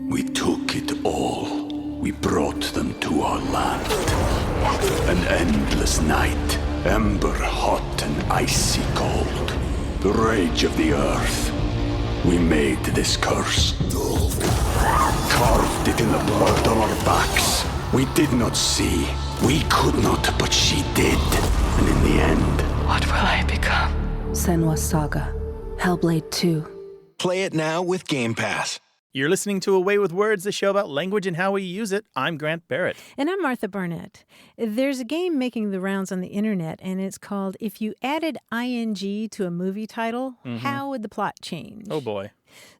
We took it all. We brought them to our land. An endless night, ember hot and icy cold. The rage of the earth. We made this curse. Carved it in the blood on our backs. We did not see. We could not, but she did. And in the end... What will I become? Senua's Saga. Hellblade 2. Play it now with Game Pass. You're listening to A Way with Words, the show about language and how we use it. I'm Grant Barrett. And I'm Martha Barnett. There's a game making the rounds on the internet, and it's called If You Added ING to a Movie Title, How Would the Plot Change? Oh, boy.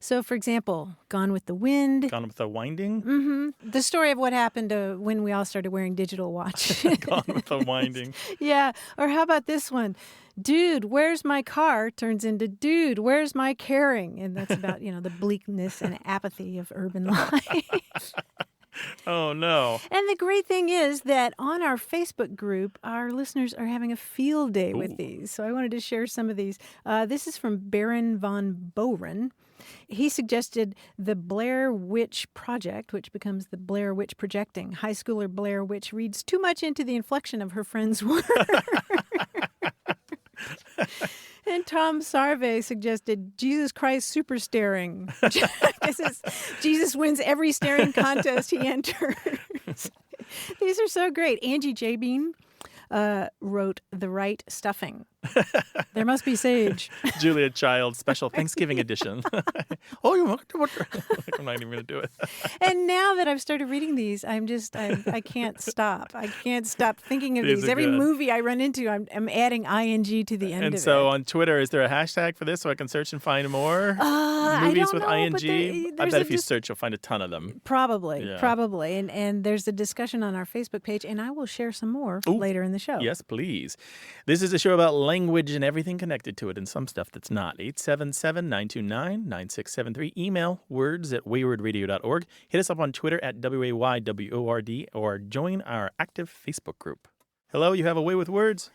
So, for example, Gone with the Wind. Gone with the Winding? Mm-hmm. The story of what happened when we all started wearing digital watch. Gone with the Winding. Yeah. Or how about this one? Dude, where's my car? Turns into dude, where's my caring? And that's about, the bleakness and apathy of urban life. Oh, no. And the great thing is that on our Facebook group, our listeners are having a field day with these. So I wanted to share some of these. This is from Baron von Boren. He suggested the Blair Witch Project, which becomes the Blair Witch Projecting. High schooler Blair Witch reads too much into the inflection of her friend's words. And Tom Sarve suggested Jesus Christ super staring. Jesus wins every staring contest he enters. These are so great. Angie J. Bean wrote The Right Stuffing. There must be sage. Julia Child special Thanksgiving edition. Oh, you want to? I'm not even going to do it. And now that I've started reading these, I can't stop. I can't stop thinking of these. Every movie I run into, I'm adding ing to the end of it. And so on Twitter, is there a hashtag for this so I can search and find more movies with ing? I bet if you search, you'll find a ton of them. Probably. And there's a discussion on our Facebook page, and I will share some more later in the show. Yes, please. This is a show about language and everything connected to it and some stuff that's not. 877-929-9673. Email words@waywardradio.org. Hit us up on Twitter at WAYWORD or join our active Facebook group. Hello, you have A Way with Words?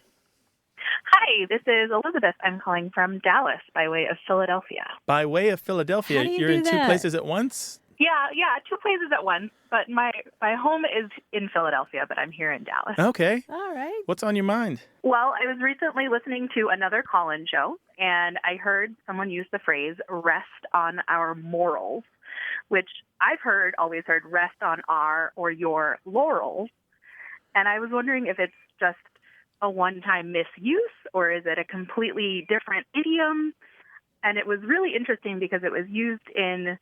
Hi, this is Elizabeth. I'm calling from Dallas by way of Philadelphia. By way of Philadelphia. How do you You're do in two that? places at once? Yeah, two places at once. But my home is in Philadelphia, but I'm here in Dallas. Okay. All right. What's on your mind? Well, I was recently listening to another call-in show, and I heard someone use the phrase rest on our morals, which I've always heard rest on our or your laurels. And I was wondering if it's just a one-time misuse or is it a completely different idiom? And it was really interesting because it was used in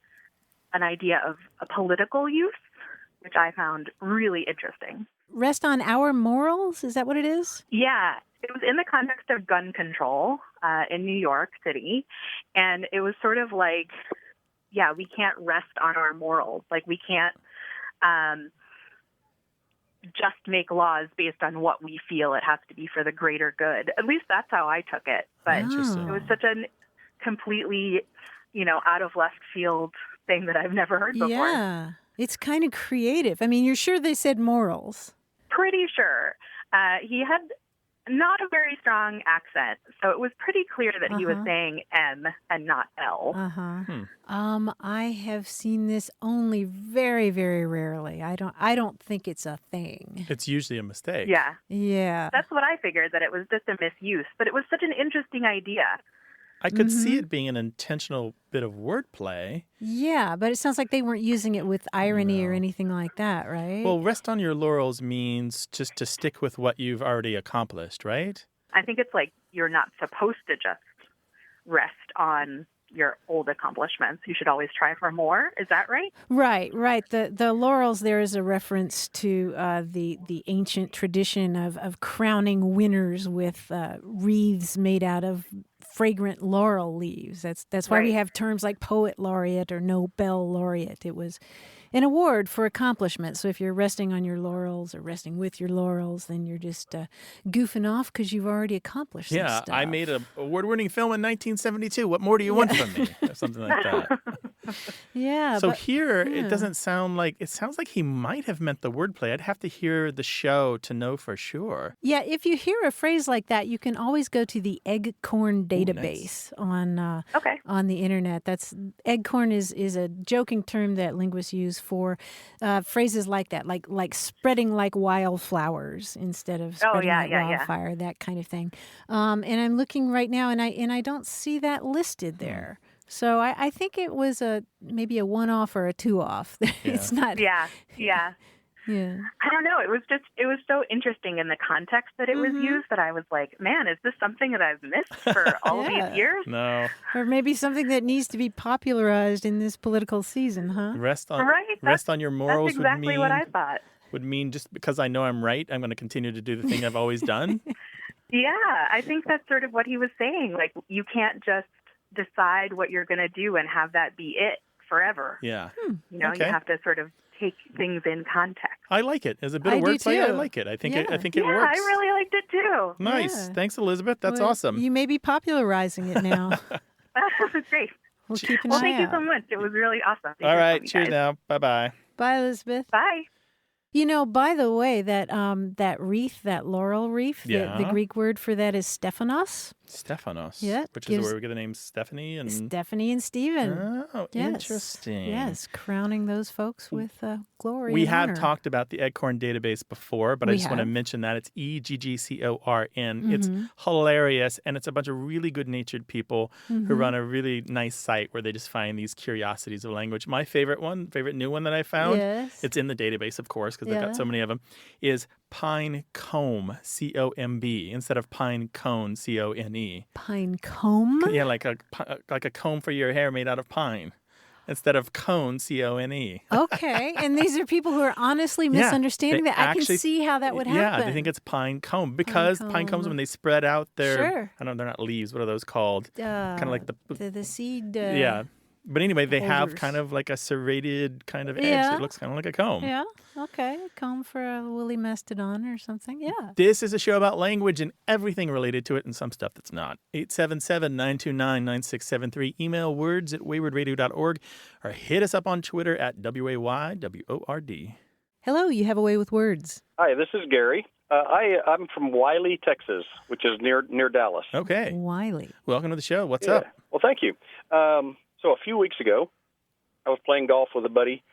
an idea of a political use, which I found really interesting. Rest on our morals? Is that what it is? Yeah, it was in the context of gun control in New York City. And it was sort of like, we can't rest on our morals. Like we can't just make laws based on what we feel. It has to be for the greater good. At least that's how I took it. But it was such a completely, out of left field thing that I've never heard before. Yeah, it's kind of creative. I mean, you're sure they said morals? Pretty sure. He had not a very strong accent, so it was pretty clear that he was saying M and not L. I have seen this only very, very rarely. I don't think it's a thing. It's usually a mistake. Yeah. That's what I figured, that it was just a misuse. But it was such an interesting idea. I could see it being an intentional bit of wordplay. Yeah, but it sounds like they weren't using it with irony or anything like that, right? Well, rest on your laurels means just to stick with what you've already accomplished, right? I think it's like you're not supposed to just rest on your old accomplishments. You should always try for more. Is that right? Right. The laurels there is a reference to the ancient tradition of crowning winners with wreaths made out of fragrant laurel leaves. That's why we have terms like poet laureate or Nobel laureate. It was an award for accomplishment. So if you're resting on your laurels or resting with your laurels, then you're just goofing off because you've already accomplished some stuff. I made an award-winning film in 1972. What more do you want from me? Or something like that. Yeah. So but, here, it doesn't sound like, it sounds like he might have meant the wordplay. I'd have to hear the show to know for sure. yeah, if you hear a phrase like that, you can always go to the Eggcorn database Okay. on the internet. That's Eggcorn is a joking term that linguists use for phrases like that, like spreading like wildflowers instead of spreading like wildfire, that kind of thing. And I'm looking right now, and I don't see that listed there. So I think it was maybe a one-off or a two-off. It's not. Yeah. Yeah. I don't know. It was so interesting in the context that it was used that I was like, man, is this something that I've missed for all these years? No. Or maybe something that needs to be popularized in this political season, huh? Rest on your morals That's exactly what I thought. would mean just because I know I'm right, I'm going to continue to do the thing I've always done. Yeah, I think that's sort of what he was saying. Like, you can't just decide what you're going to do and have that be it forever. Yeah. You know, you have to sort of take things in context. I like it. As a bit of I do wordplay, I too. like it. I think it works. I really liked it too. Nice. Yeah. Thanks, Elizabeth. That's Well, awesome. You may be popularizing it now. Great. We'll keep an Well, eye thank you out. so much. It was really awesome. All right. Cheers now. Bye-bye. Bye, Elizabeth. Bye. You know, by the way, that wreath, that laurel wreath, the Greek word for that is Stephanos. Stephanos. Yeah, Which is where we get the name Stephanie and Stephanie and Stephen. Oh, Yes. interesting. Yes, crowning those folks with glory. We and have honor. talked about the Eggcorn database before, but I We just want to have. mention that it's EGGCORN. It's hilarious, and it's a bunch of really good-natured people who run a really nice site where they just find these curiosities of language. My favorite new one that I found, Yes. it's in the database, of course, because they've got so many of them, is pine comb, C-O-M-B, instead of pine cone, C-O-N-E. Pine comb. Yeah, like a comb for your hair made out of pine, instead of cone, C-O-N-E. Okay, and these are people who are honestly misunderstanding they that. I can actually- see how that would happen. Yeah, they think it's pine comb because pine cones, when they spread out their, Sure. I don't know, they're not leaves. What are those called? Kind of like the seed. yeah. But anyway, they have holders. kind of like a serrated kind of edge Yeah. that looks kind of like a comb. Yeah. Okay. A comb for a woolly mastodon or something. Yeah. This is a show about language and everything related to it and some stuff that's not. 877-929-9673. Email words@waywardradio.org or hit us up on Twitter at WAYWORD. Hello, you have a way with words. Hi, this is Gary. I'm from Wiley, Texas, which is near Dallas. Okay. Wiley. Welcome to the show. What's Yeah. up? Well, thank you. So a few weeks ago, I was playing golf with a buddy,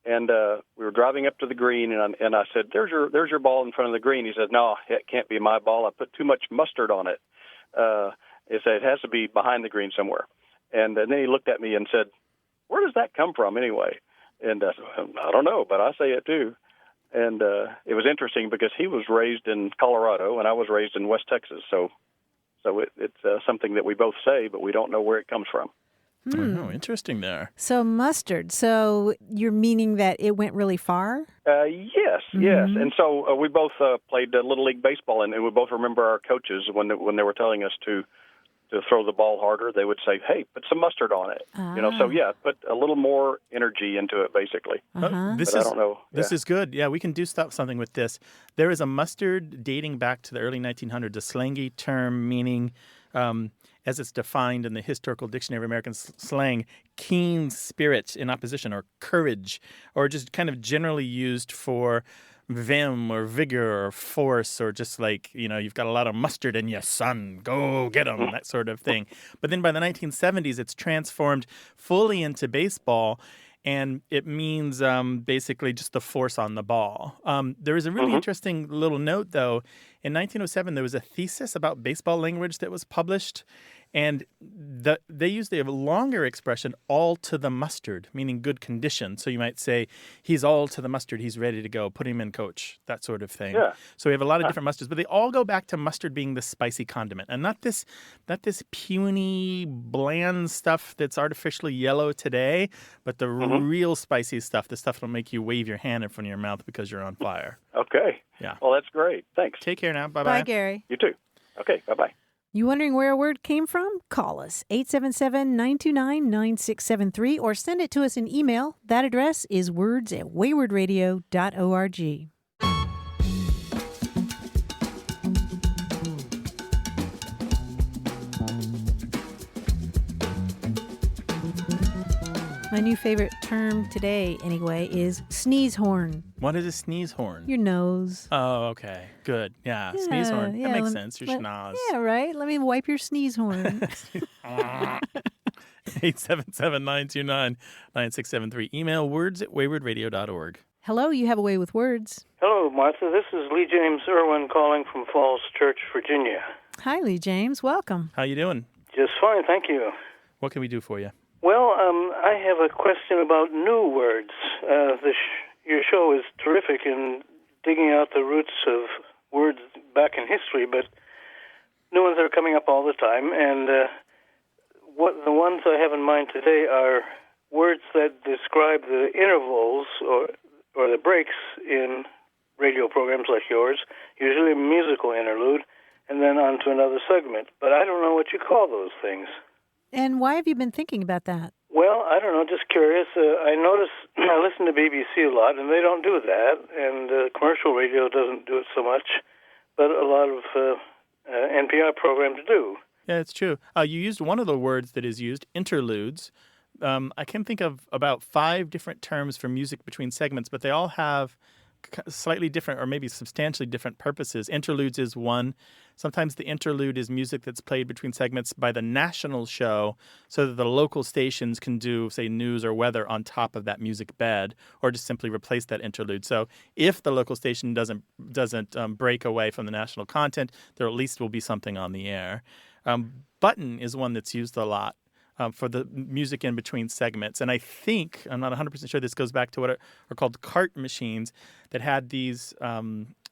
and we were driving up to the green, and I said, "There's your ball in front of the green." He said, "No, it can't be my ball. I put too much mustard on it." He said, "It has to be behind the green somewhere." And then he looked at me and said, "Where does that come from anyway?" And I said, "I don't know, but I say it too." And it was interesting because he was raised in Colorado, and I was raised in West Texas. So it's something that we both say, but we don't know where it comes from. Oh, interesting there. So mustard. So you're meaning that it went really far? Yes. And so we both played Little League Baseball, and we both remember our coaches when they were telling us to throw the ball harder. They would say, "Hey, put some mustard on it." So put a little more energy into it, basically. This But is I don't know. This is good. Yeah, we can do something with this. There is a mustard dating back to the early 1900s, a slangy term meaning, as it's defined in the Historical Dictionary of American Slang, keen spirit in opposition or courage, or just kind of generally used for vim or vigor or force, or just like, you've got a lot of mustard in you, son, go get 'em, that sort of thing. But then by the 1970s, it's transformed fully into baseball, and it means basically just the force on the ball. There is a really interesting little note, though. In 1907, there was a thesis about baseball language that was published, and they used a longer expression, all to the mustard, meaning good condition. So you might say, he's all to the mustard, he's ready to go, put him in, coach, that sort of thing. Yeah. So we have a lot of different mustards, but they all go back to mustard being the spicy condiment, and not this puny, bland stuff that's artificially yellow today, but the real spicy stuff, the stuff that'll make you wave your hand in front of your mouth because you're on fire. Okay. Yeah. Well, that's great. Thanks. Take care now. Bye-bye. Bye, Gary. You too. Okay. Bye-bye. You wondering where a word came from? Call us, 877-929-9673, or send it to us in email. That address is words@waywardradio.org. My new favorite term today, anyway, is sneeze horn. What is a sneeze horn? Your nose. Oh, okay. Good. Yeah, sneeze horn. That makes sense. Your schnoz. Yeah, right. Let me wipe your sneeze horn. 877-929-9673. Email words@waywardradio.org. Hello, you have a way with words. Hello, Martha. This is Lee James Irwin calling from Falls Church, Virginia. Hi, Lee James. Welcome. How you doing? Just fine, thank you. What can we do for you? Well, I have a question about new words. Your show is terrific in digging out the roots of words back in history, but new ones are coming up all the time. And what the ones I have in mind today are words that describe the intervals or the breaks in radio programs like yours, usually a musical interlude, and then on to another segment. But I don't know what you call those things. And why have you been thinking about that? Well, I don't know, just curious. I notice I listen to BBC a lot, and they don't do that, and commercial radio doesn't do it so much, but a lot of NPR programs do. Yeah, it's true. You used one of the words that is used, interludes. I can think of about 5 different terms for music between segments, but they all have slightly different or maybe substantially different purposes. Interludes is one. Sometimes the interlude is music that's played between segments by the national show so that the local stations can do, say, news or weather on top of that music bed or just simply replace that interlude. So if the local station doesn't break away from the national content, there at least will be something on the air. Button is one that's used a lot for the music in between segments. And I think, I'm not 100% sure, this goes back to what are called cart machines that had these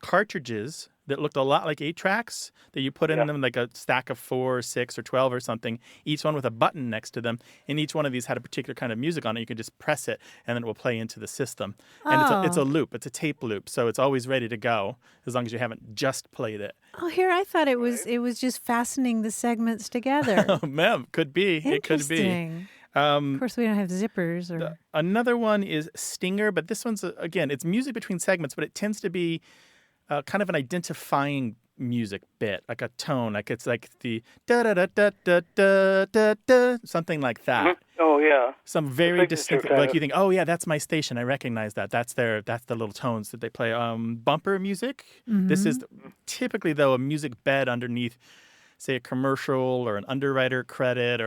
cartridges that looked a lot like 8-tracks that you put in them, like a stack of 4 or 6 or 12 or something, each one with a button next to them. And each one of these had a particular kind of music on it. You could just press it and then it will play into the system. And it's a loop. It's a tape loop. So it's always ready to go as long as you haven't just played it. Oh, here, I thought it was just fastening the segments together. Oh, ma'am, could be. It could be. Of course, we don't have zippers. Another one is stinger, but this one's, again, it's music between segments, but it tends to be kind of an identifying music bit, like a tone, like it's like the da-da-da-da-da-da-da, something like that. Mm-hmm. Oh, yeah. Some very distinctive, like you think, oh, yeah, that's my station. I recognize that. That's the little tones that they play. Bumper music. Mm-hmm. This is typically, though, a music bed underneath, say, a commercial or an underwriter credit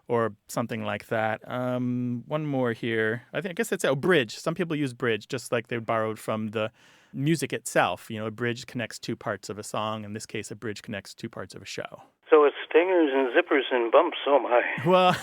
or something like that. One more here. I guess that's a bridge. Some people use bridge, just like they borrowed from the music itself. You know, a bridge connects 2 parts of a song. In this case, a bridge connects 2 parts of a show. So it's stingers and zippers and bumps. Oh, my. Well,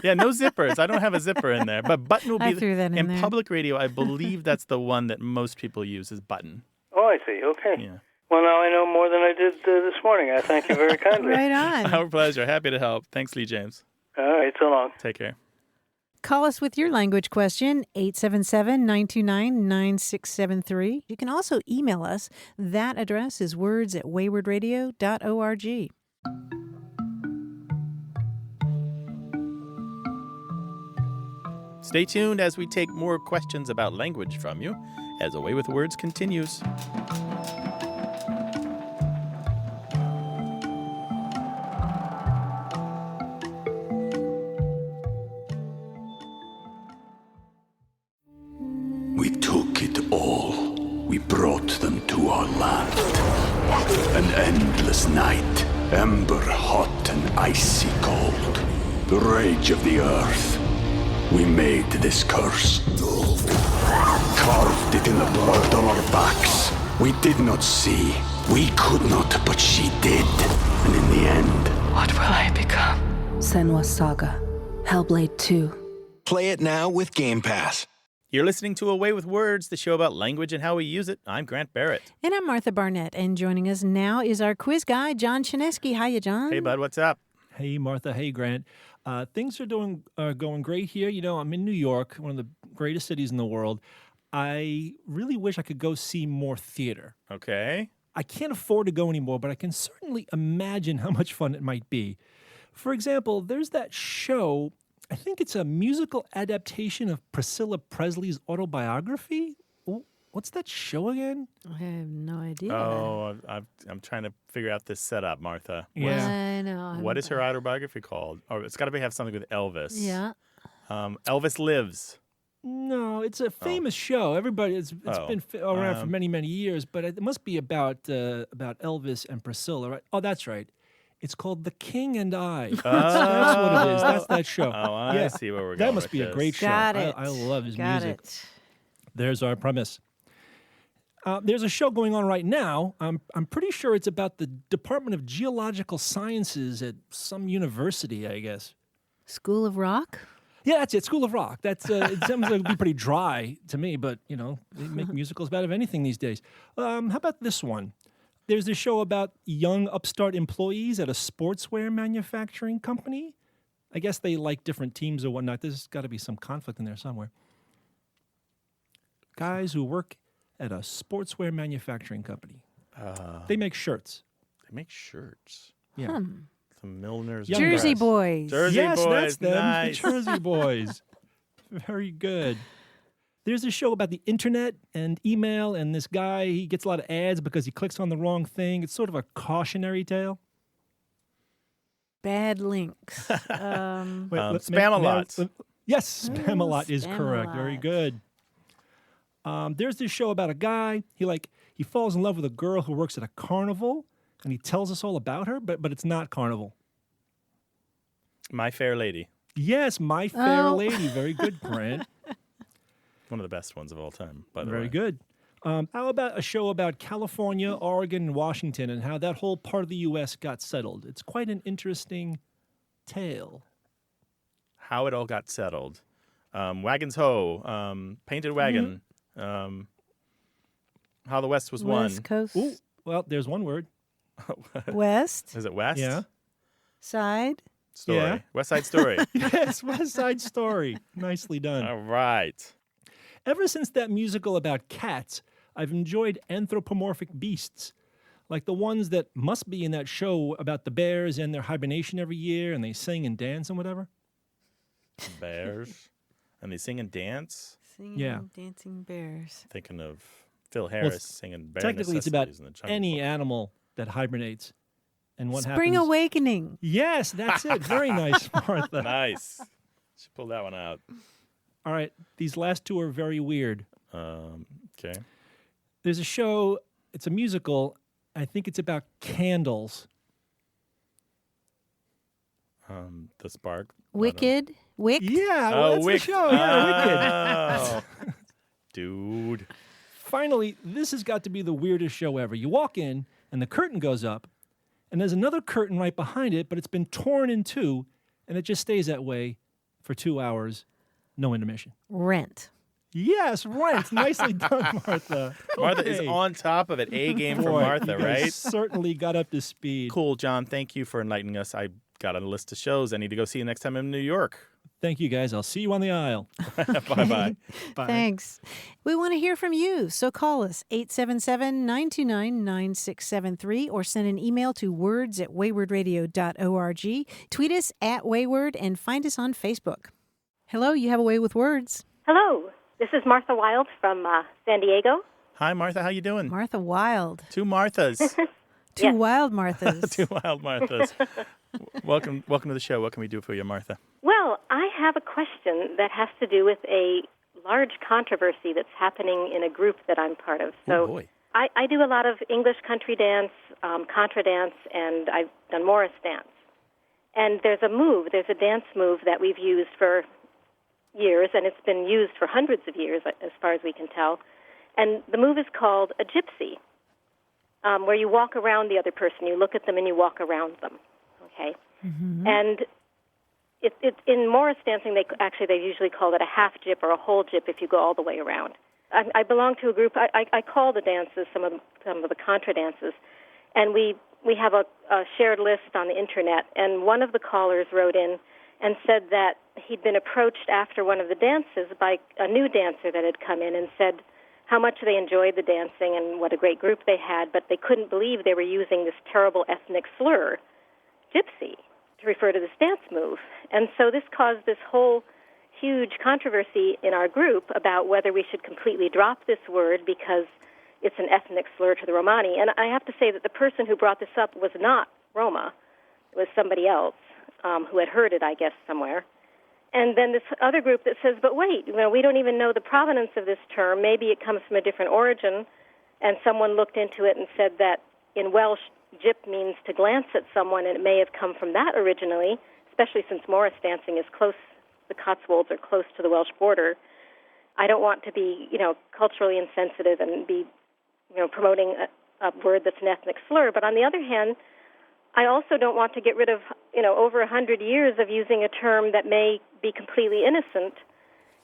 yeah, no zippers. I don't have a zipper in there. But button will be... I threw that in there. Public radio, I believe that's the one that most people use is button. Oh, I see. Okay. Yeah. Well, now I know more than I did this morning. I thank you very kindly. Right on. Our pleasure. Happy to help. Thanks, Lee James. All right, so long. Take care. Call us with your language question, 877-929-9673. You can also email us. That address is words@waywardradio.org. Stay tuned as we take more questions about language from you as A Way with Words continues. We took it all. We brought them to our land. An endless night, ember hot and icy cold. The rage of the earth. We made this curse. Carved it in the blood on our backs. We did not see. We could not, but she did. And in the end... What will I become? Senwa Saga. Hellblade 2. Play it now with Game Pass. You're listening to A Way with Words, the show about language and how we use it. I'm Grant Barrett. And I'm Martha Barnett. And joining us now is our quiz guy, John Chinesky. Hiya, John. Hey, bud. What's up? Hey, Martha. Hey, Grant. Things are going great here. You know, I'm in New York, one of the greatest cities in the world. I really wish I could go see more theater. Okay. I can't afford to go anymore, but I can certainly imagine how much fun it might be. For example, there's that show, I think it's a musical adaptation of Priscilla Presley's autobiography. What's that show again? I have no idea. Oh, I'm trying to figure out this setup, Martha. Yeah. I know. What is her autobiography called? Oh, it's got to have something with Elvis. Yeah. Elvis Lives. No, it's a famous show. Everybody, it's been around for many, many years, but it must be about Elvis and Priscilla, right? Oh, that's right. It's called The King and I. That's what it is. That's that show. Oh, I see where we're going. That must with be a this. great show. Got it. I love his Got music. it. There's our premise. There's a show going on right now. I'm pretty sure it's about the Department of Geological Sciences at some university, I guess. School of Rock? Yeah, that's it. School of Rock. That's it seems like it'd be pretty dry to me, but they make musicals about anything these days. How about this one? There's a show about young upstart employees at a sportswear manufacturing company. I guess they like different teams or whatnot. There's got to be some conflict in there somewhere. Guys who work at a sportswear manufacturing company. They make shirts. They make shirts. Yeah. Some milliners. Young Jersey guys. Boys. Jersey Yes, Boys. that's them. Nice. The Jersey Boys. Very good. There's a show about the internet and email, and this guy, he gets a lot of ads because he clicks on the wrong thing. It's sort of a cautionary tale. Bad links. Spam-a-lot. Yes, Spam-a-lot is correct. Very Spam-a-lot. good. There's this show about a guy. He falls in love with a girl who works at a carnival, and he tells us all about her, but it's not carnival. My Fair Lady. Yes, My Fair Oh. Lady. Very good, Grant. One of the best ones of all time, by the way. Very good. How about a show about California, Oregon, and Washington and how that whole part of the U.S. got settled? It's quite an interesting tale. How it all got settled. Wagons Ho. Painted Wagon. How the West was won. West Coast. Ooh, well, there's one word. West Is it West? Yeah. Side. Story. Yeah. West Side Story. Yes, West Side Story. Nicely done. All right. Ever since that musical about cats, I've enjoyed anthropomorphic beasts, like the ones that must be in that show about the bears and their hibernation every year, and they sing and dance and whatever. Bears. And they sing and dance. Singing, Yeah. dancing bears. Thinking of Phil Harris singing Bare Technically, it's about Necessities in the Jungle any Book. animal that hibernates. And what Spring happens? Awakening. Yes, that's it. Very nice, Martha. Nice. She pulled that one out. All right, these last two are very weird. Okay. There's a show, it's a musical. I think it's about candles. The Spark. Wicked. Wick. Yeah, well, that's the show. Yeah, Wicked. Oh. Dude. Finally, this has got to be the weirdest show ever. You walk in, and the curtain goes up, and there's another curtain right behind it, but it's been torn in two, and it just stays that way for 2 hours, no intermission. Rent. Yes, Rent. Nicely done, Martha. Martha is Okay. on top of it. A game from Boy, Martha, you guys right? certainly got up to speed. Cool, John. Thank you for enlightening us. I got on a list of shows I need to go see next time I'm in New York. Thank you, guys. I'll see you on the aisle. Bye-bye. Bye. Thanks. We want to hear from you, so call us 877-929-9673 or send an email to words@waywardradio.org. Tweet us @Wayward and find us on Facebook. Hello, you have a way with words. Hello, this is Martha Wild from San Diego. Hi, Martha. How you doing? Martha Wild. Two Marthas. Two Yes. wild Marthas. Two wild Marthas. Welcome to the show. What can we do for you, Martha? Well, I have a question that has to do with a large controversy that's happening in a group that I'm part of. Oh, boy. I do a lot of English country dance, contra dance, and I've done Morris dance. And there's a dance move that we've used for years, and it's been used for hundreds of years, as far as we can tell. And the move is called a gypsy, where you walk around the other person. You look at them and you walk around them, okay? Mm-hmm. And it in Morris dancing, they usually call it a half gyp or a whole gyp if you go all the way around. I belong to a group. I call the dances some of the contra dances, and we have a shared list on the internet. And one of the callers wrote in and said that he'd been approached after one of the dances by a new dancer that had come in and said how much they enjoyed the dancing and what a great group they had, but they couldn't believe they were using this terrible ethnic slur, gypsy, to refer to this dance move. And so this caused this whole huge controversy in our group about whether we should completely drop this word because it's an ethnic slur to the Romani. And I have to say that the person who brought this up was not Roma. It was somebody else who had heard it, I guess, somewhere. And then this other group that says, but wait, we don't even know the provenance of this term. Maybe it comes from a different origin. And someone looked into it and said that in Welsh, gyp means to glance at someone, and it may have come from that originally, especially since Morris dancing is close, the Cotswolds are close to the Welsh border. I don't want to be, culturally insensitive and be, promoting a word that's an ethnic slur. But on the other hand, I also don't want to get rid of, over 100 years of using a term that may be completely innocent.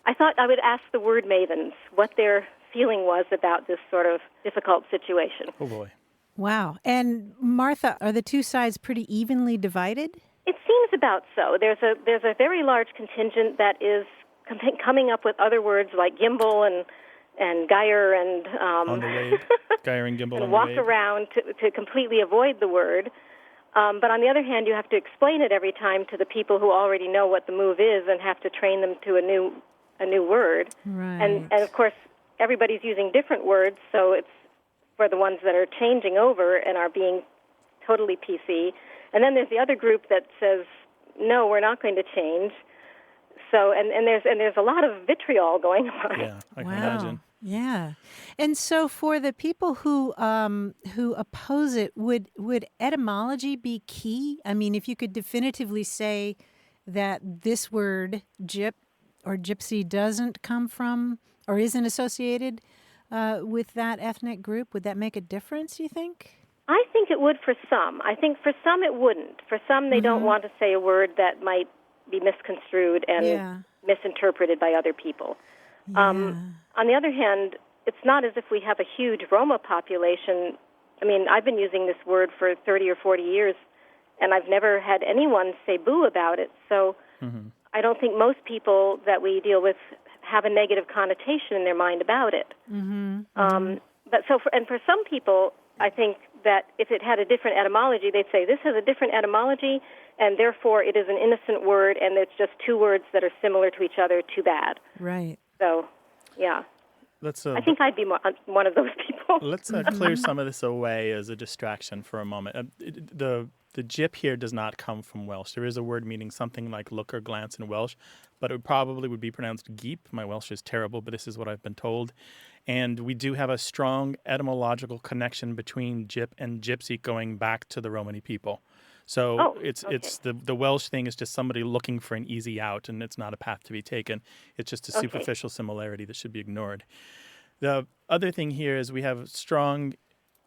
I thought I would ask the word mavens what their feeling was about this sort of difficult situation. Oh, boy. Wow. And Martha, are the two sides pretty evenly divided? It seems about so. There's a very large contingent that is coming up with other words like gimbal and gyre and on the wave. Gyre and gimbal and on walk the wave. around to completely avoid the word. But on the other hand, you have to explain it every time to the people who already know what the move is and have to train them to a new word. Right. And of course, everybody's using different words, so it's for the ones that are changing over and are being totally PC. And then there's the other group that says, no, we're not going to change. So and there's a lot of vitriol going on. Yeah, I can Wow. imagine. Yeah. And so for the people who oppose it, would etymology be key? I mean, if you could definitively say that this word gyp or gypsy doesn't come from or isn't associated with that ethnic group, would that make a difference, you think? I think it would for some. I think for some it wouldn't. For some, they don't want to say a word that might be misconstrued and misinterpreted by other people. On the other hand, it's not as if we have a huge Roma population. I mean, I've been using this word for 30 or 40 years, and I've never had anyone say boo about it. So I don't think most people that we deal with have a negative connotation in their mind about it. But for some people, I think that if it had a different etymology, they'd say this has a different etymology, and therefore it is an innocent word, and it's just two words that are similar to each other. Too bad. Right. So, yeah. I think I'd be one of those people. Let's clear some of this away as a distraction for a moment. The gyp here does not come from Welsh. There is a word meaning something like look or glance in Welsh, but it probably would be pronounced geep. My Welsh is terrible, but this is what I've been told. And we do have a strong etymological connection between gyp and gypsy going back to the Romany people. So it's the Welsh thing is just somebody looking for an easy out, and it's not a path to be taken. It's just a superficial similarity that should be ignored. The other thing here is we have strong,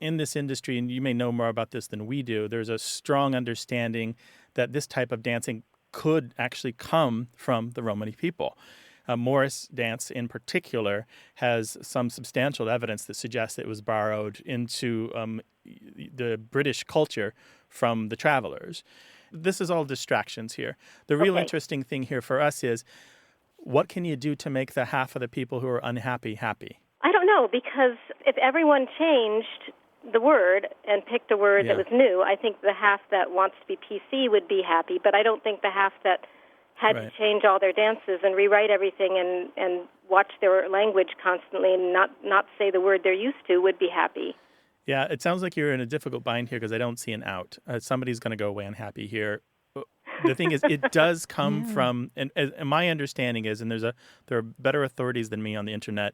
in this industry, and you may know more about this than we do, there's a strong understanding that this type of dancing could actually come from the Romany people. Morris dance in particular has some substantial evidence that suggests it was borrowed into the British culture from the travelers. This is all distractions here. The real interesting thing here for us is, what can you do to make the half of the people who are unhappy happy? I don't know, because if everyone changed the word and picked a word that was new, I think the half that wants to be PC would be happy, but I don't think the half that had to change all their dances and rewrite everything and watch their language constantly and not say the word they're used to would be happy. Yeah, it sounds like you're in a difficult bind here because I don't see an out. Somebody's going to go away unhappy here. The thing is, it does come from, and my understanding is, and there are better authorities than me on the internet,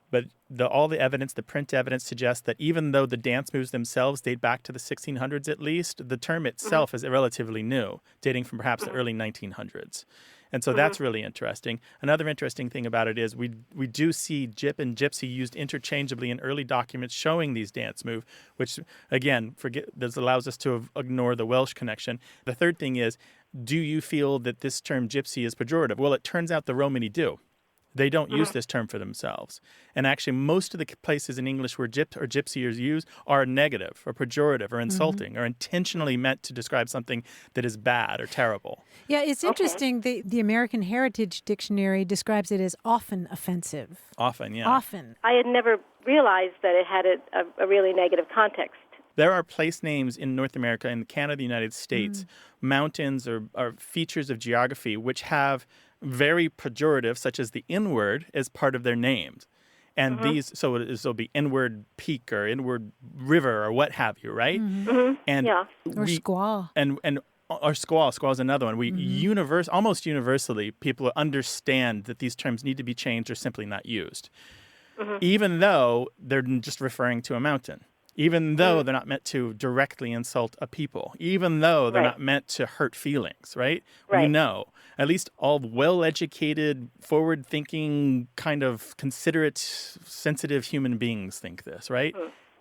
but all the evidence, the print evidence suggests that even though the dance moves themselves date back to the 1600s at least, the term itself is relatively new, dating from perhaps the early 1900s. And so that's really interesting. Another interesting thing about it is we do see gyp and gypsy used interchangeably in early documents showing these dance move, which, again, this allows us to ignore the Welsh connection. The third thing is, do you feel that this term gypsy is pejorative? Well, it turns out the Romany do. They don't use this term for themselves. And actually, most of the places in English where gyp or gypsy is used are negative or pejorative or insulting or intentionally meant to describe something that is bad or terrible. Yeah, it's interesting. The American Heritage Dictionary describes it as often offensive. Often, yeah. Often. I had never realized that it had a really negative context. There are place names in North America, in Canada, the United States, mountains or features of geography which have very pejorative, such as the N-word, as part of their names. And these, so it'll be N-word peak or N-word river or what have you, right? Or squaw. And Or squaw. Squaw is another one. Almost universally, people understand that these terms need to be changed or simply not used, even though they're just referring to a mountain, even though they're not meant to directly insult a people, even though they're not meant to hurt feelings, right? We know. At least all well-educated, forward-thinking, kind of considerate, sensitive human beings think this, right?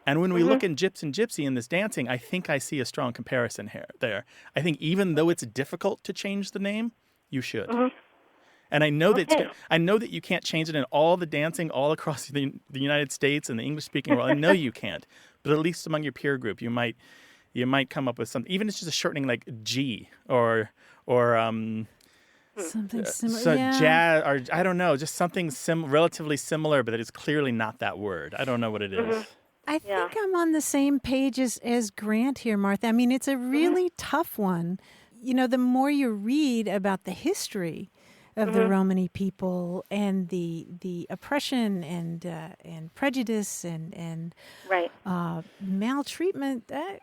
And when we look in Gypsy in this dancing, I think I see a strong comparison there. I think even though it's difficult to change the name, you should. And I know that you can't change it in all the dancing all across the United States and the English-speaking world. I know you can't, but at least among your peer group, you might come up with something. Even if it's just a shortening like G or something similar. So jazz, or I don't know, just something relatively similar, but that is clearly not that word. I don't know what it is. I think I'm on the same page as Grant here, Martha. I mean, it's a really tough one. You know, the more you read about the history of the Romany people and the oppression and prejudice and maltreatment, are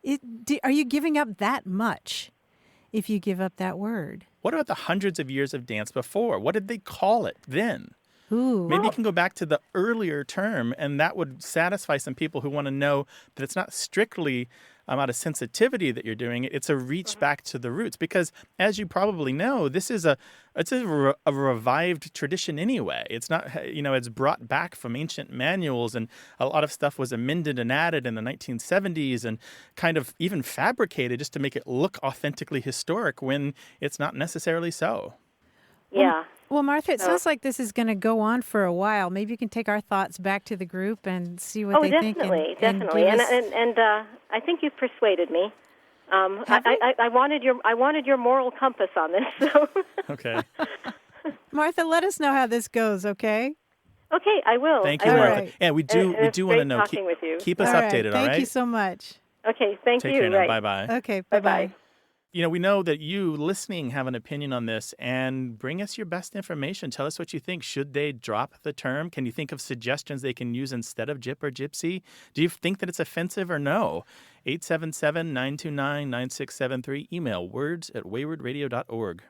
you giving up that much if you give up that word? What about the hundreds of years of dance before? What did they call it then? Ooh. Maybe you can go back to the earlier term, and that would satisfy some people who want to know that it's not strictly out of sensitivity that you're doing it. It's a reach back to the roots, because as you probably know, this is a revived tradition anyway. It's not, it's brought back from ancient manuals, and a lot of stuff was amended and added in the 1970s and kind of even fabricated just to make it look authentically historic when it's not necessarily so. Yeah. Well, Martha, it sounds like this is going to go on for a while. Maybe you can take our thoughts back to the group and see what they think. Definitely. And I think you've persuaded me. I wanted your moral compass on this. So. Okay. Martha, let us know how this goes, okay? Okay, I will. Thank you, Martha. Right. Yeah, we do want to know. Keep us updated, all right? Thank you so much. Okay, thank you. Take care now. Bye-bye. Okay, bye-bye. We know that you listening have an opinion on this, and bring us your best information. Tell us what you think. Should they drop the term? Can you think of suggestions they can use instead of gyp or gypsy? Do you think that it's offensive or no? 877-929-9673. Email words@waywardradio.org.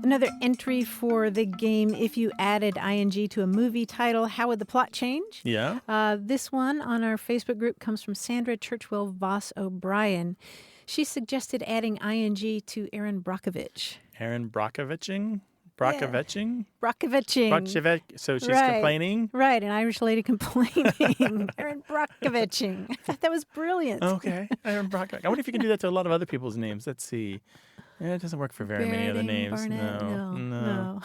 Another entry for the game, if you added ing to a movie title, how would the plot change? Yeah. This one on our Facebook group comes from Sandra Churchwell Voss O'Brien. She suggested adding ing to Aaron Brockovich. Aaron Brockovich? Brockovich? Brockovich. So she's complaining? Right, an Irish lady complaining. Aaron Brockovich. I thought that was brilliant. Okay, Aaron Brockovich. I wonder if you can do that to a lot of other people's names. Let's see. Yeah, it doesn't work for very many other names. Barnett, no.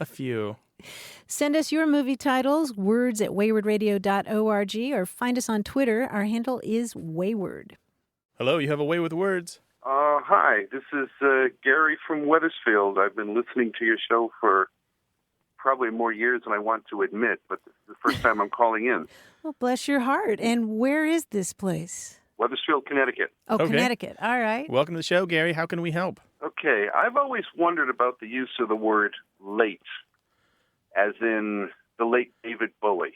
A few. Send us your movie titles, words@waywardradio.org, or find us on Twitter. Our handle is Wayward. Hello, you have a way with words. Hi, this is Gary from Wethersfield. I've been listening to your show for probably more years than I want to admit, but this is the first time I'm calling in. Well, bless your heart. And where is this place? Wethersfield, Connecticut. Oh, okay. Connecticut. All right. Welcome to the show, Gary. How can we help? Okay. I've always wondered about the use of the word late, as in the late David Bowie.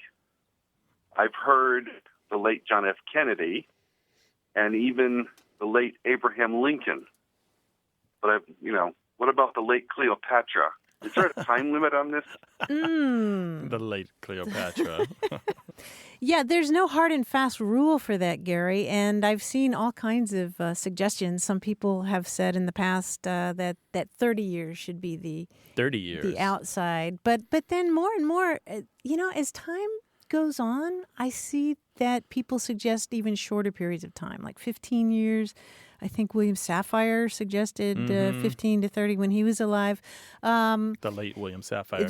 I've heard the late John F. Kennedy and even the late Abraham Lincoln. But what about the late Cleopatra? Is there a time limit on this? The late Cleopatra. Yeah, there's no hard and fast rule for that, Gary. And I've seen all kinds of suggestions. Some people have said in the past that 30 years should be the 30 years the outside. But then more and more, as time goes on, I see that people suggest even shorter periods of time, like 15 years. I think William Safire suggested 15 to 30 when he was alive. The late William Safire.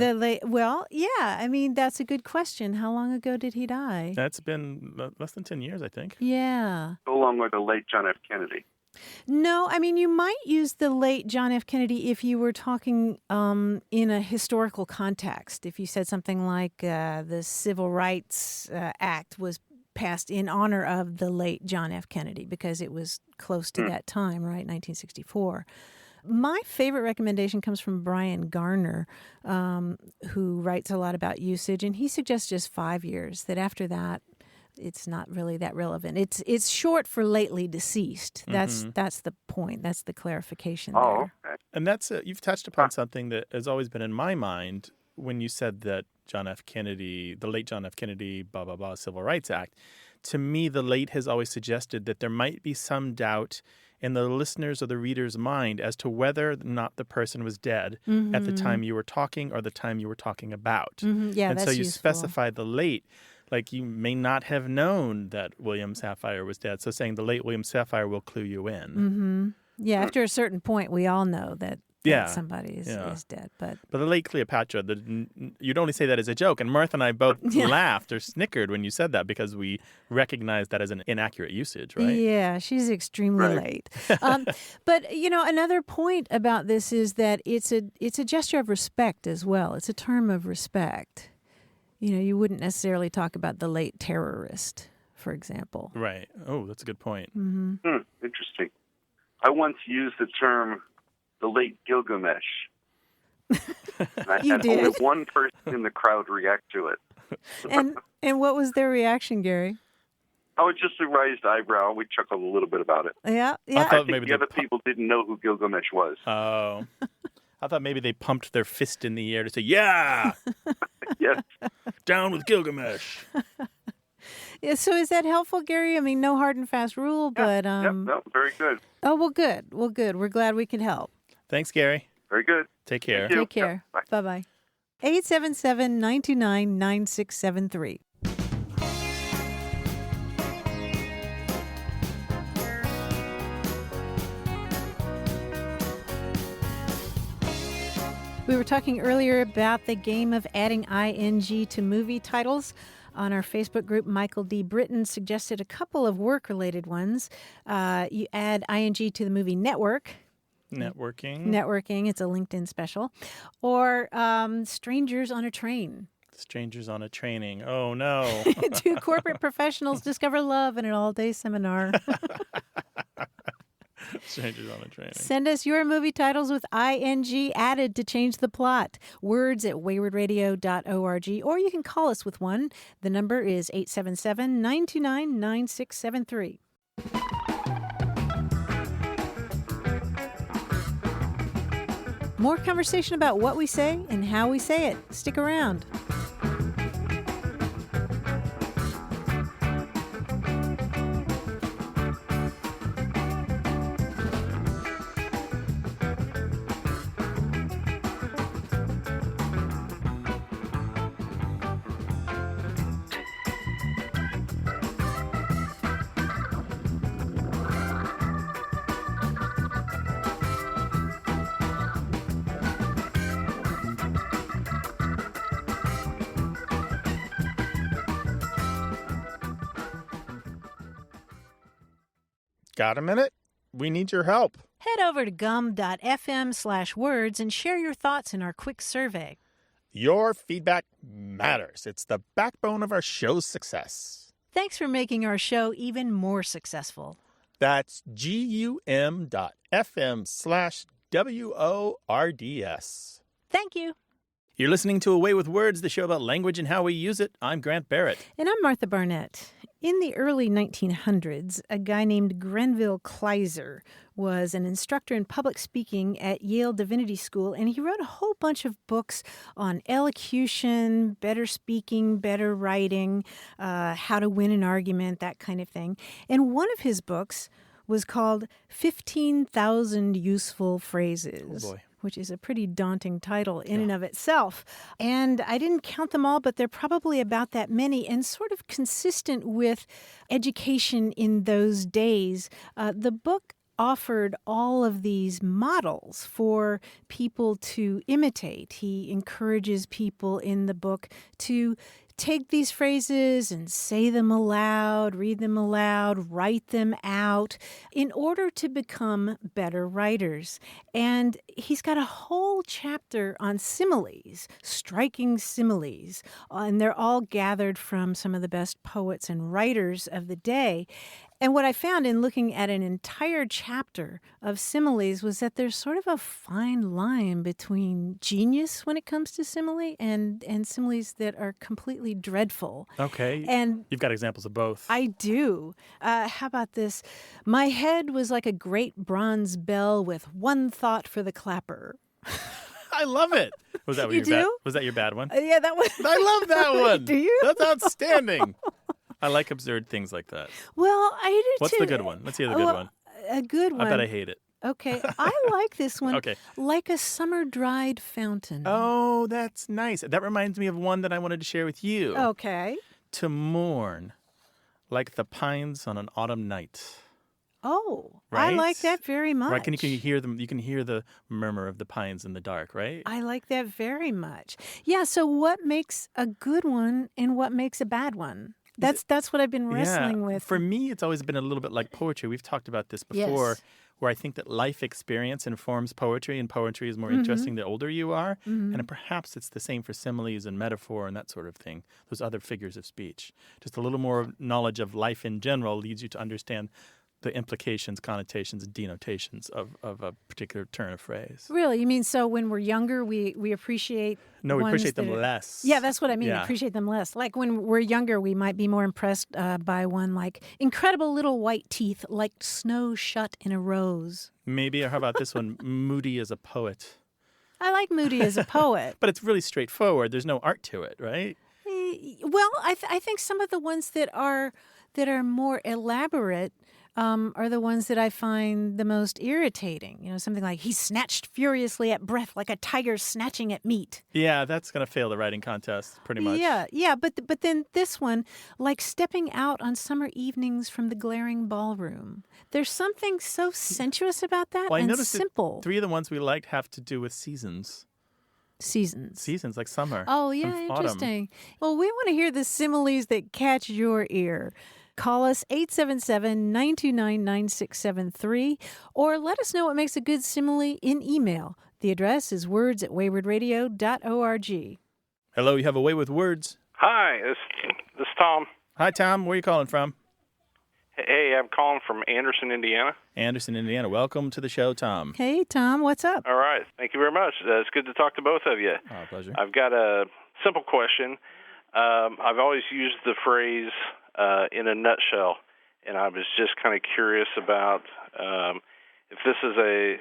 I mean, that's a good question. How long ago did he die? That's been less than 10 years, I think. Yeah. So long with the late John F. Kennedy. No, I mean, you might use the late John F. Kennedy if you were talking in a historical context. If you said something like the Civil Rights Act was passed in honor of the late John F. Kennedy because it was close to that time, right, 1964. My favorite recommendation comes from Brian Garner, who writes a lot about usage, and he suggests just 5 years, that after that, it's not really that relevant. It's short for lately deceased. That's the point. That's the clarification there. Oh, okay. And that's you've touched upon something that has always been in my mind when you said that John F. Kennedy, the late John F. Kennedy, blah, blah, blah, Civil Rights Act. To me, the late has always suggested that there might be some doubt in the listener's or the reader's mind as to whether or not the person was dead at the time you were talking or the time you were talking about. Yeah, and that's so you useful. specify the late. Like, you may not have known that William Sapphire was dead. So saying the late William Sapphire will clue you in. Yeah, after a certain point, we all know that somebody is dead. But the late Cleopatra, you'd only say that as a joke. And Martha and I both laughed or snickered when you said that because we recognized that as an inaccurate usage, right? Yeah, she's extremely late. But, another point about this is that it's a gesture of respect as well. It's a term of respect. You wouldn't necessarily talk about the late terrorist, for example. Right. Oh, that's a good point. Interesting. I once used the term the late Gilgamesh. And I had only one person in the crowd react to it. And what was their reaction, Gary? Oh, it's just a raised eyebrow. We chuckled a little bit about it. Yeah. I I think the other people didn't know who Gilgamesh was. Oh. I thought maybe they pumped their fist in the air to say, yeah! Yes. Down with Gilgamesh. Yeah, so is that helpful, Gary? I mean, no hard and fast rule, but... no, very good. Oh, well, good. Well, good. We're glad we could help. Thanks, Gary. Very good. Take care. Take care. Yeah, bye-bye. 877-929-9673. We were talking earlier about the game of adding ing to movie titles. On our Facebook group, Michael D. Britton suggested a couple of work-related ones. You add ing to the movie network. Networking. It's a LinkedIn special. Or strangers on a train. Strangers on a training. Oh, no. Two corporate professionals discover love in an all-day seminar. Strangers on a training. Send us your movie titles with ing added to change the plot. Words at waywardradio.org, or you can call us with one. The number is 877-929-9673. More conversation about what we say and how we say it. Stick around. Got a minute? We need your help. Head over to gum.fm/words and share your thoughts in our quick survey. Your feedback matters. It's the backbone of our show's success. Thanks for making our show even more successful. That's gum.fm/WORDS. Thank you. You're listening to Away with Words, the show about language and how we use it. I'm Grant Barrett. And I'm Martha Barnett. In the early 1900s, a guy named Grenville Kleiser was an instructor in public speaking at Yale Divinity School, and he wrote a whole bunch of books on elocution, better speaking, better writing, how to win an argument, that kind of thing. And one of his books was called 15,000 Useful Phrases. Oh, boy. Which is a pretty daunting title in and of itself. And I didn't count them all, but they're probably about that many, and sort of consistent with education in those days. The book offered all of these models for people to imitate. He encourages people in the book to take these phrases and say them aloud, read them aloud, write them out in order to become better writers. And he's got a whole chapter on similes, striking similes, and they're all gathered from some of the best poets and writers of the day. And what I found in looking at an entire chapter of similes was that there's sort of a fine line between genius when it comes to simile and similes that are completely dreadful. Okay. And you've got examples of both. I do. How about this? My head was like a great bronze bell with one thought for the clapper. I love it. Was that You do? Was that your bad one? Yeah, that was. I love that one. Do you? That's outstanding. I like absurd things like that. Well, I do What's too. the good one? Let's hear the good one. A good one. I bet I hate it. Okay, I like this one. Okay. Like a summer-dried fountain. Oh, that's nice. That reminds me of one that I wanted to share with you. Okay. To mourn like the pines on an autumn night. Oh, Right? I like that very much. Right? You can hear them. You can hear the murmur of the pines in the dark, right? I like that very much. Yeah, so what makes a good one and what makes a bad one? That's what I've been wrestling with. For me, it's always been a little bit like poetry. We've talked about this before, Yes. where I think that life experience informs poetry, and poetry is more interesting the older you are. And perhaps it's the same for similes and metaphor and that sort of thing, those other figures of speech. Just a little more knowledge of life in general leads you to understand the implications, connotations, and denotations of a particular turn of phrase. Really? You mean so when we're younger, we appreciate No, we ones appreciate them that are- less. Yeah, that's what I mean. Yeah. Appreciate them less. Like when we're younger, we might be more impressed by one like incredible little white teeth, like snow shut in a rose. Maybe, or how about this one, moody as a poet. I like Moody as a poet. But it's really straightforward. There's no art to it, right? Well, I think some of the ones that are more elaborate are the ones that I find the most irritating. You know, something like he snatched furiously at breath like a tiger snatching at meat. Yeah, that's going to fail the writing contest pretty much. Yeah, but then this one, like stepping out on summer evenings from the glaring ballroom. There's something so sensuous about that Well, I and noticed that simple. 3 of the ones we liked have to do with seasons. Seasons, like summer. Oh, yeah, and autumn. interesting. Well, we want to hear the similes that catch your ear. Call us 877-929-9673 or let us know what makes a good simile in email. The address is words@waywardradio.org. Hello, you have a way with words. Hi, this is Tom. Hi, Tom. Where are you calling from? Hey, I'm calling from Anderson, Indiana. Anderson, Indiana. Welcome to the show, Tom. Hey, Tom, what's up? All right. Thank you very much. It's good to talk to both of you. Oh, pleasure. I've got a simple question. I've always used the phrase in a nutshell, and I was just kind of curious about if this is a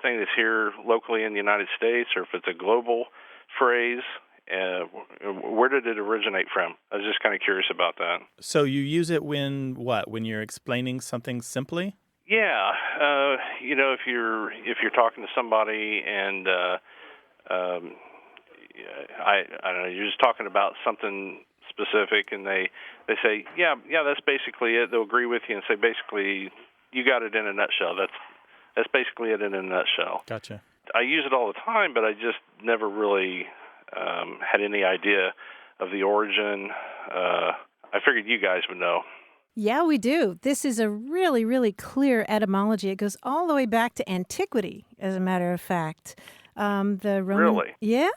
thing that's here locally in the United States or if it's a global phrase. Where did it originate from? I was just kind of curious about that. So you use it when what? When you're explaining something simply? Yeah, if you're talking to somebody and I don't know, you're just talking about something specific, and they say, yeah, that's basically it. They'll agree with you and say, basically, you got it in a nutshell. That's basically it in a nutshell. Gotcha. I use it all the time, but I just never really had any idea of the origin. I figured you guys would know. Yeah, we do. This is a really, really clear etymology. It goes all the way back to antiquity, as a matter of fact. The Roman, Really? Yeah.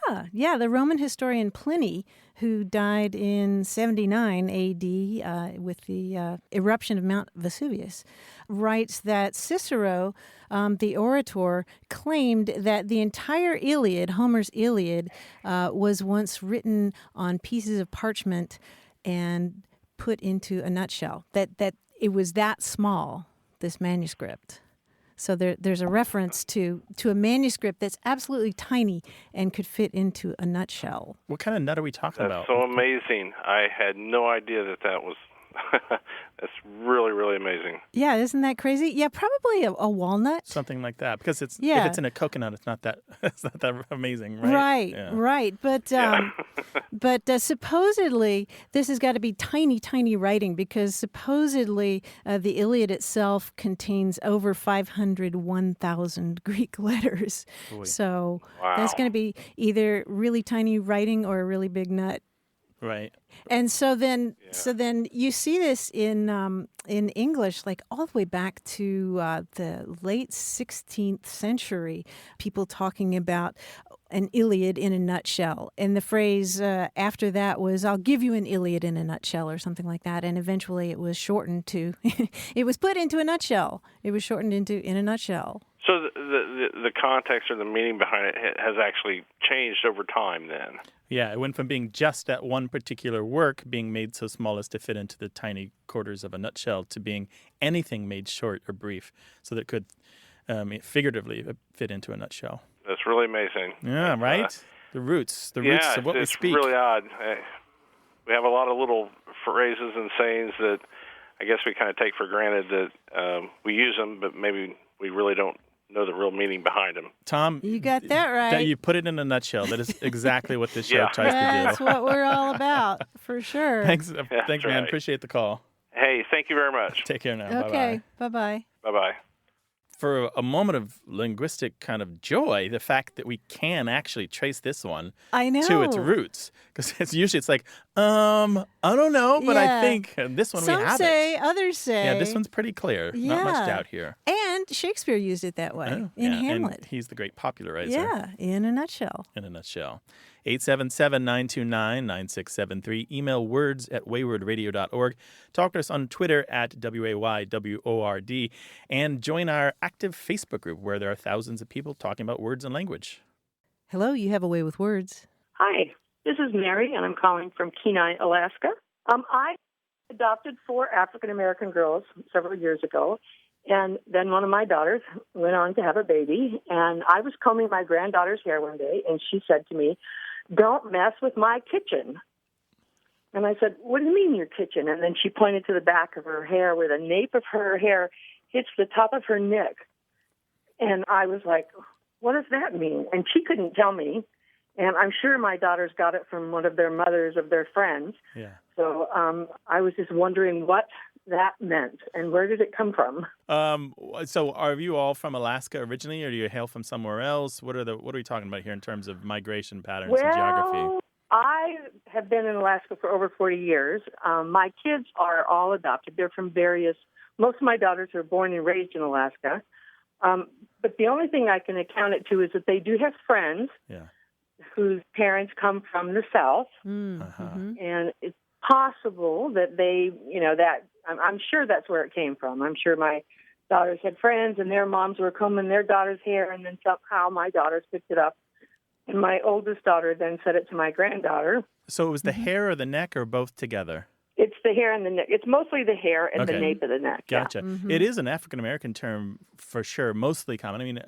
The Roman historian Pliny, who died in 79 A.D. With the eruption of Mount Vesuvius, writes that Cicero, the orator, claimed that the entire Iliad, Homer's Iliad, was once written on pieces of parchment and put into a nutshell. That it was that small, this manuscript. So there's a reference to a manuscript that's absolutely tiny and could fit into a nutshell. What kind of nut are we talking That's about? so amazing. I had no idea that was. That's really, really amazing. Yeah, isn't that crazy? Yeah, probably a walnut. Something like that, because if Yeah. it's in a coconut, it's not that amazing, right? Right. But supposedly this has got to be tiny, tiny writing because supposedly the Iliad itself contains over 501,000 Greek letters. Boy. So Wow. that's going to be either really tiny writing or a really big nut. Right. And so then you see this in English, like all the way back to the late 16th century. People talking about an Iliad in a nutshell, and the phrase after that was "I'll give you an Iliad in a nutshell" or something like that. And eventually, it was shortened to, it was put into a nutshell. It was shortened into "in a nutshell." So the context or the meaning behind it has actually changed over time then. Yeah, it went from being just that one particular work being made so small as to fit into the tiny quarters of a nutshell to being anything made short or brief so that it could figuratively fit into a nutshell. That's really amazing. Yeah, right? The roots of what we speak. It's really odd. We have a lot of little phrases and sayings that I guess we kind of take for granted that we use them, but maybe we really don't know the real meaning behind them. Tom, you got that right. That you put it in a nutshell. That is exactly what this show tries to do. That's what we're all about, for sure. Thanks, man. Appreciate the call. Hey, thank you very much. Take care now. Okay, bye-bye. Bye-bye. For a moment of linguistic kind of joy, the fact that we can actually trace this one to its roots. Because it's like, I don't know, but I think this one we have Some say, others say. Yeah, this one's pretty clear. Yeah. Not much doubt here. And Shakespeare used it that way in Hamlet. And he's the great popularizer. Yeah, in a nutshell. 877-929-9673. Email words@waywardradio.org. Talk to us on Twitter @WAYWORD. And join our active Facebook group where there are thousands of people talking about words and language. Hello, you have a way with words. Hi, this is Mary, and I'm calling from Kenai, Alaska. I adopted 4 African-American girls several years ago, and then one of my daughters went on to have a baby, and I was combing my granddaughter's hair one day, and she said to me, "Don't mess with my kitchen." And I said, "What do you mean your kitchen?" And then she pointed to the back of her hair where the nape of her hair hits the top of her neck. And I was like, what does that mean? And she couldn't tell me. And I'm sure my daughters got it from one of their mothers of their friends. Yeah. So I was just wondering what that meant and where did it come from? So are you all from Alaska originally, or do you hail from somewhere else? What are we talking about here in terms of migration patterns and geography? I have been in Alaska for over 40 years. My kids are all adopted. They're from most of my daughters are born and raised in Alaska. But the only thing I can account it to is that they do have friends whose parents come from the South. And it's possible that I'm sure that's where it came from. I'm sure my daughters had friends and their moms were combing their daughter's hair, and then somehow my daughters picked it up. And my oldest daughter then said it to my granddaughter. So it was the hair or the neck or both together? It's the hair and the neck. It's mostly the hair and the nape of the neck. Gotcha. Yeah. It is an African-American term for sure, mostly common. I mean,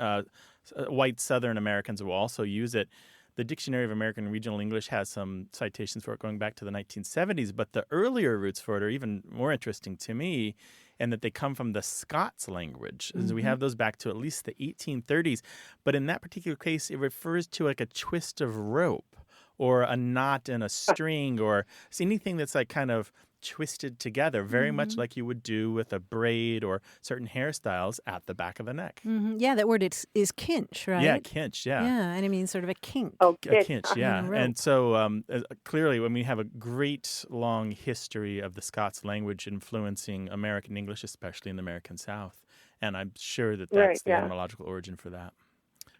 white Southern Americans will also use it. The Dictionary of American Regional English has some citations for it going back to the 1970s, but the earlier roots for it are even more interesting to me, and that they come from the Scots language. We have those back to at least the 1830s. But in that particular case, it refers to like a twist of rope or a knot in a string or anything that's like kind of twisted together, very much like you would do with a braid or certain hairstyles at the back of the neck. Yeah, that word is kinch, right? Yeah, kinch, yeah. Yeah, and I mean sort of a kink. Oh, a kinch, yeah. And so clearly when we have a great long history of the Scots language influencing American English, especially in the American South, and I'm sure that that's the etymological origin for that.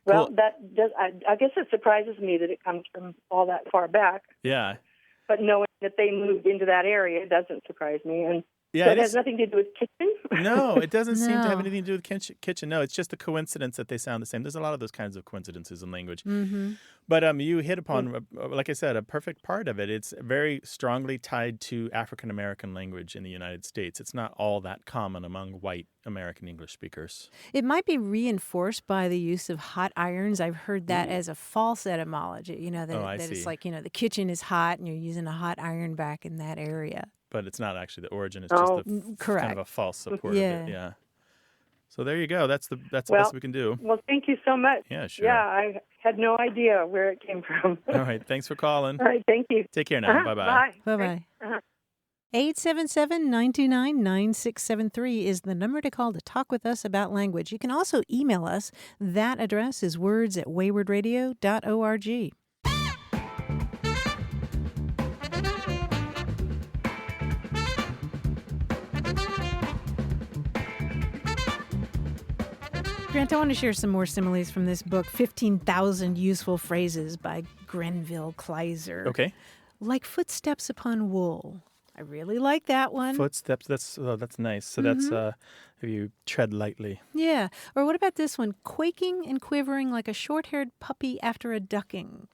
Well, that does. I guess it surprises me that it comes from all that far back. Yeah. But knowing that they moved into that area doesn't surprise me. And yeah, so it has nothing to do with kitchen? No, it doesn't seem to have anything to do with kitchen. No, it's just a coincidence that they sound the same. There's a lot of those kinds of coincidences in language. But you hit upon, like I said, a perfect part of it. It's very strongly tied to African-American language in the United States. It's not all that common among white American English speakers. It might be reinforced by the use of hot irons. I've heard that as a false etymology, that it's like, the kitchen is hot and you're using a hot iron back in that area. But it's not actually the origin. It's just kind of a false support of it. Yeah. So there you go. That's the best we can do. Well, thank you so much. Yeah, sure. Yeah, I had no idea where it came from. All right. Thanks for calling. All right. Thank you. Take care now. Bye-bye. Bye-bye. 877-929-9673 is the number to call to talk with us about language. You can also email us. That address is words@waywardradio.org. Grant, I want to share some more similes from this book, 15,000 Useful Phrases by Grenville Kleiser. Okay. Like footsteps upon wool. I really like that one. Footsteps, that's nice. So that's if you tread lightly. Yeah. Or what about this one? Quaking and quivering like a short-haired puppy after a ducking.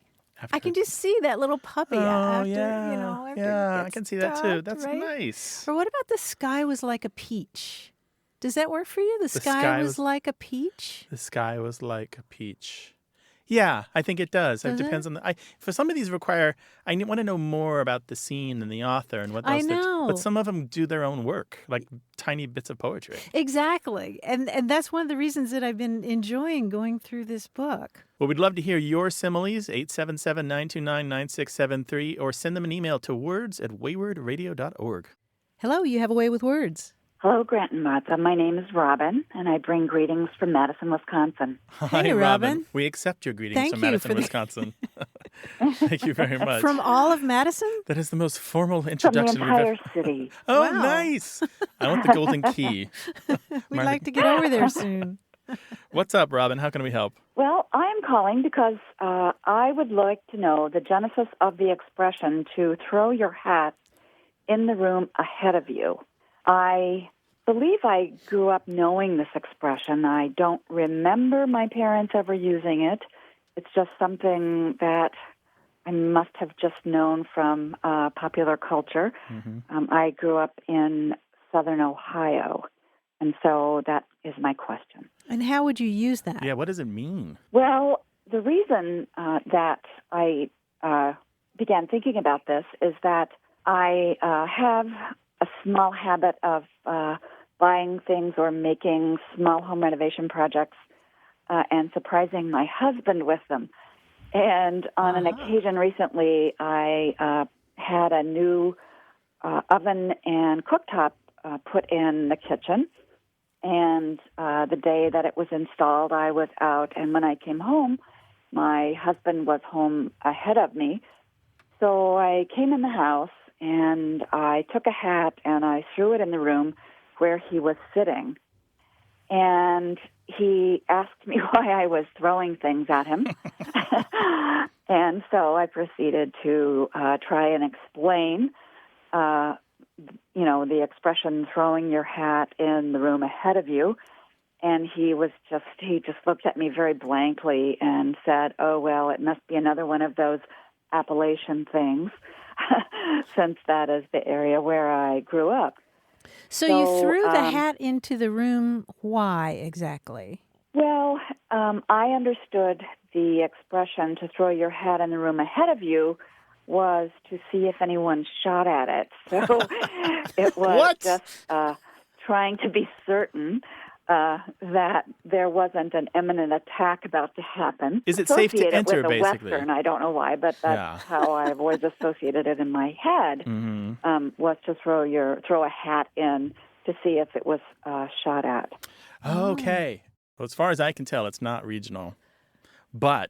I can just see that little puppy after, after it I gets can see that too. ducked, That's right? nice. Or what about the sky was like a peach? Does that work for you? The sky was like a peach? The sky was like a peach. Yeah, I think it does. It Does depends on for some of these require, I want to know more about the scene and the author and what else. I know. But some of them do their own work, like tiny bits of poetry. Exactly. And that's one of the reasons that I've been enjoying going through this book. Well, we'd love to hear your similes, 877-929-9673, or send them an email to words@waywardradio.org. Hello, you have a way with words. Hello, Grant and Martha. My name is Robin, and I bring greetings from Madison, Wisconsin. Hi, Robin. We accept your greetings Thank from you Madison, for the- Wisconsin. Thank you very much. From all of Madison? That is the most formal From the introduction entire we've ever... city. Oh, Wow. nice. I want the golden key. We'd like to get over there soon. What's up, Robin? How can we help? Well, I am calling because I would like to know the genesis of the expression to throw your hat in the room ahead of you. I believe I grew up knowing this expression. I don't remember my parents ever using it. It's just something that I must have just known from popular culture. I grew up in southern Ohio, and so that is my question. And how would you use that? Yeah, what does it mean? Well, the reason that I began thinking about this is that I have a small habit of buying things or making small home renovation projects and surprising my husband with them. And on an occasion recently, I had a new oven and cooktop put in the kitchen. And the day that it was installed, I was out. And when I came home, my husband was home ahead of me. So I came in the house, and I took a hat, and I threw it in the room where he was sitting. And he asked me why I was throwing things at him. And so I proceeded to try and explain, the expression throwing your hat in the room ahead of you. And he just looked at me very blankly and said, oh, well, it must be another one of those Appalachian things, since that is the area where I grew up. So you threw the hat into the room. Why exactly? Well, I understood the expression to throw your hat in the room ahead of you was to see if anyone shot at it. So it was just trying to be certain that there wasn't an imminent attack about to happen. Is it safe to enter, with a basically? Western, I don't know why, but that's how I've always associated it in my head, was to throw a hat in to see if it was shot at. Okay. Well, as far as I can tell, it's not regional. But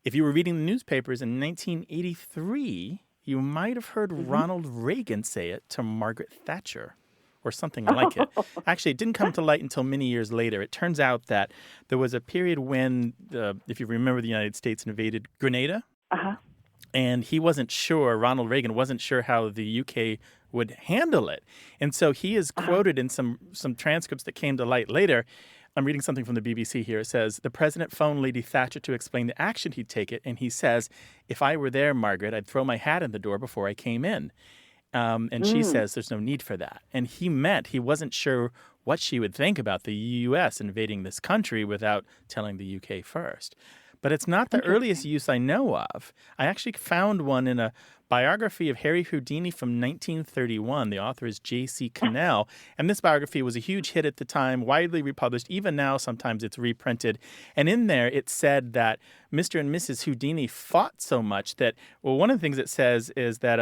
if you were reading the newspapers in 1983, you might have heard Ronald Reagan say it to Margaret Thatcher or something like it. Actually, it didn't come to light until many years later. It turns out that there was a period when, if you remember, the United States invaded Grenada. And he wasn't sure, Ronald Reagan wasn't sure how the UK would handle it. And so he is quoted in some transcripts that came to light later. I'm reading something from the BBC here. It says, the president phoned Lady Thatcher to explain the action he'd take it. And he says, if I were there, Margaret, I'd throw my hat in the door before I came in. And she says there's no need for that. And he meant he wasn't sure what she would think about the U.S. invading this country without telling the U.K. first. But it's not the earliest use I know of. I actually found one in a biography of Harry Houdini from 1931. The author is J.C. Cannell. And this biography was a huge hit at the time, widely republished. Even now, sometimes it's reprinted. And in there, it said that Mr. and Mrs. Houdini fought so much that, well, one of the things it says is that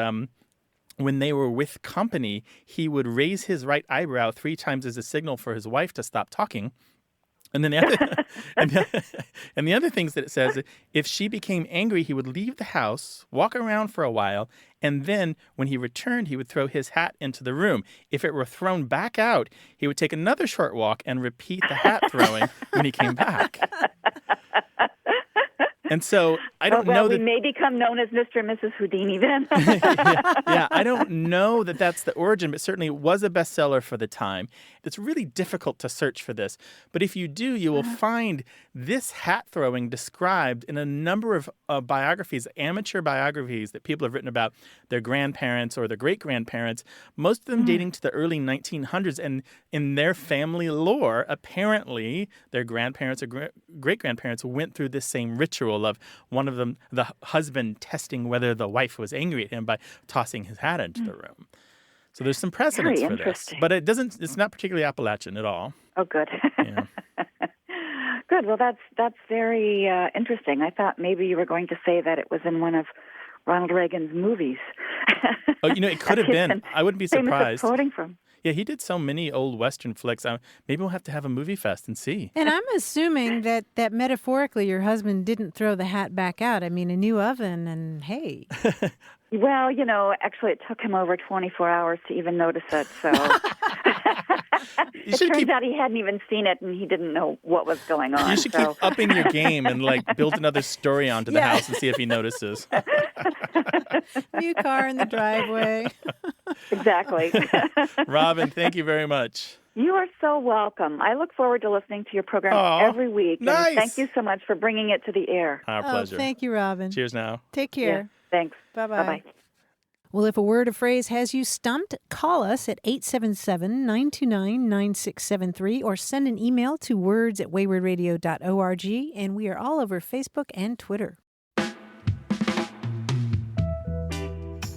when they were with company, he would raise his right eyebrow 3 times as a signal for his wife to stop talking. And then the other, and the other things that it says, if she became angry, he would leave the house, walk around for a while, and then when he returned, he would throw his hat into the room. If it were thrown back out, he would take another short walk and repeat the hat throwing when he came back. And so I don't know that... we may become known as Mr. and Mrs. Houdini then. yeah, I don't know that that's the origin, but certainly it was a bestseller for the time. It's really difficult to search for this. But if you do, you will find this hat throwing described in a number of biographies, amateur biographies that people have written about their grandparents or their great-grandparents, most of them dating to the early 1900s. And in their family lore, apparently their grandparents or great-grandparents went through this same ritual of one of them, the husband, testing whether the wife was angry at him by tossing his hat into the room. So there's some precedence for this. But it's not particularly Appalachian at all. Oh, good. Yeah. Good. Well, that's very interesting. I thought maybe you were going to say that it was in one of Ronald Reagan's movies. Oh, it could have been. I wouldn't be surprised. Quoting from. Yeah, he did so many old Western flicks. Maybe we'll have to have a movie fest and see. And I'm assuming that metaphorically your husband didn't throw the hat back out. I mean, a new oven and hey. Well, actually it took him over 24 hours to even notice it, so... It turns out he hadn't even seen it and he didn't know what was going on. You should keep upping your game and build another story onto the house and see if he notices. New car in the driveway. Exactly. Robin, thank you very much. You are so welcome. I look forward to listening to your program every week. Nice. And thank you so much for bringing it to the air. Our pleasure. Thank you, Robin. Cheers now. Take care. Yeah, thanks. Bye-bye. Bye-bye. Well, if a word or phrase has you stumped, call us at 877-929-9673 or send an email to words@waywardradio.org, and we are all over Facebook and Twitter. Do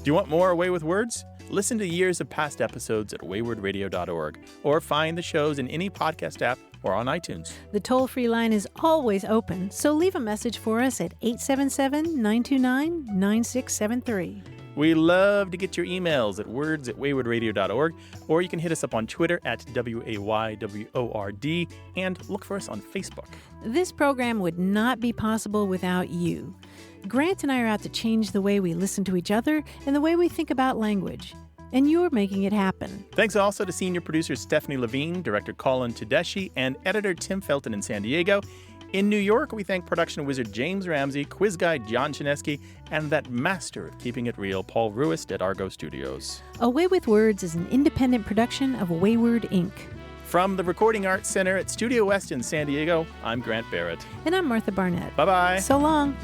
you want more Away with Words? Listen to years of past episodes at waywardradio.org or find the shows in any podcast app or on iTunes. The toll-free line is always open, so leave a message for us at 877-929-9673. We love to get your emails at words@waywardradio.org, or you can hit us up on Twitter at WAYWORD and look for us on Facebook. This program would not be possible without you. Grant and I are out to change the way we listen to each other and the way we think about language. And you're making it happen. Thanks also to senior producer Stephanie Levine, director Colin Tedeschi, and editor Tim Felton in San Diego. In New York, we thank production wizard James Ramsey, quiz guy John Chinesky, and that master of keeping it real, Paul Ruist at Argo Studios. Away with Words is an independent production of Wayward Inc. From the Recording Arts Center at Studio West in San Diego, I'm Grant Barrett. And I'm Martha Barnett. Bye-bye. So long.